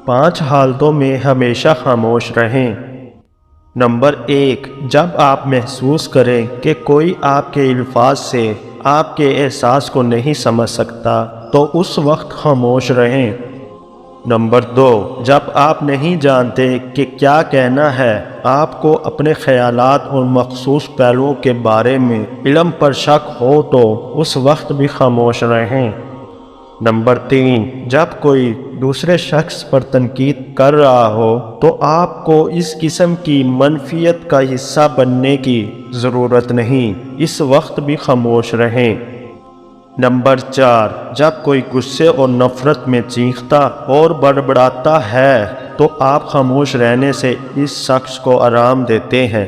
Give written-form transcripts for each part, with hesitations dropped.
5 حالتوں میں ہمیشہ خاموش رہیں۔ نمبر 1، جب آپ محسوس کریں کہ کوئی آپ کے الفاظ سے آپ کے احساس کو نہیں سمجھ سکتا تو اس وقت خاموش رہیں۔ نمبر 2، جب آپ نہیں جانتے کہ کیا کہنا ہے، آپ کو اپنے خیالات اور مخصوص پہلوؤں کے بارے میں علم پر شک ہو تو اس وقت بھی خاموش رہیں۔ نمبر 3، جب کوئی دوسرے شخص پر تنقید کر رہا ہو تو آپ کو اس قسم کی منفیت کا حصہ بننے کی ضرورت نہیں، اس وقت بھی خاموش رہیں۔ نمبر 4، جب کوئی غصے اور نفرت میں چیختا اور بڑبڑاتا ہے تو آپ خاموش رہنے سے اس شخص کو آرام دیتے ہیں۔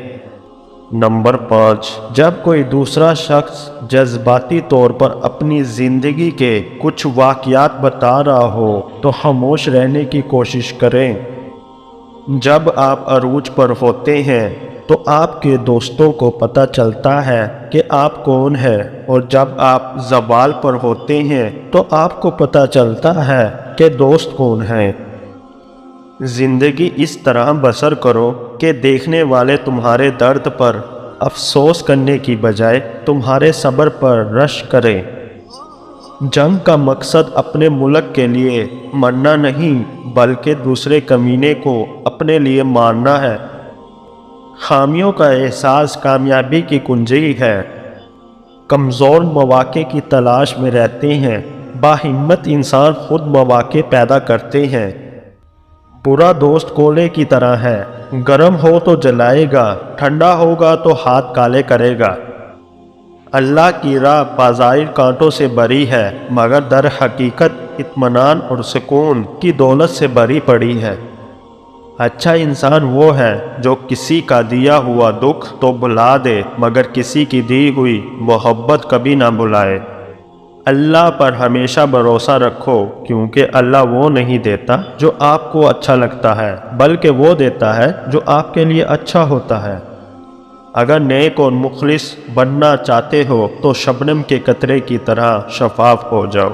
نمبر 5، جب کوئی دوسرا شخص جذباتی طور پر اپنی زندگی کے کچھ واقعات بتا رہا ہو تو خاموش رہنے کی کوشش کریں۔ جب آپ عروج پر ہوتے ہیں تو آپ کے دوستوں کو پتہ چلتا ہے کہ آپ کون ہیں، اور جب آپ زوال پر ہوتے ہیں تو آپ کو پتہ چلتا ہے کہ دوست کون ہیں۔ زندگی اس طرح بسر کرو کہ دیکھنے والے تمہارے درد پر افسوس کرنے کی بجائے تمہارے صبر پر رشک کریں۔ جنگ کا مقصد اپنے ملک کے لیے مرنا نہیں بلکہ دوسرے کمینے کو اپنے لیے مارنا ہے۔ خامیوں کا احساس کامیابی کی کنجی ہے۔ کمزور مواقع کی تلاش میں رہتے ہیں، باہمت انسان خود مواقع پیدا کرتے ہیں۔ برا دوست کولے کی طرح ہے، گرم ہو تو جلائے گا، ٹھنڈا ہوگا تو ہاتھ کالے کرے گا۔ اللہ کی راہ بظاہر کانٹوں سے بری ہے مگر در حقیقت اطمینان اور سکون کی دولت سے بری پڑی ہے۔ اچھا انسان وہ ہے جو کسی کا دیا ہوا دکھ تو بھلا دے مگر کسی کی دی ہوئی محبت کبھی نہ بھلائے۔ اللہ پر ہمیشہ بھروسہ رکھو کیونکہ اللہ وہ نہیں دیتا جو آپ کو اچھا لگتا ہے بلکہ وہ دیتا ہے جو آپ کے لیے اچھا ہوتا ہے۔ اگر نیک اور مخلص بننا چاہتے ہو تو شبنم کے قطرے کی طرح شفاف ہو جاؤ۔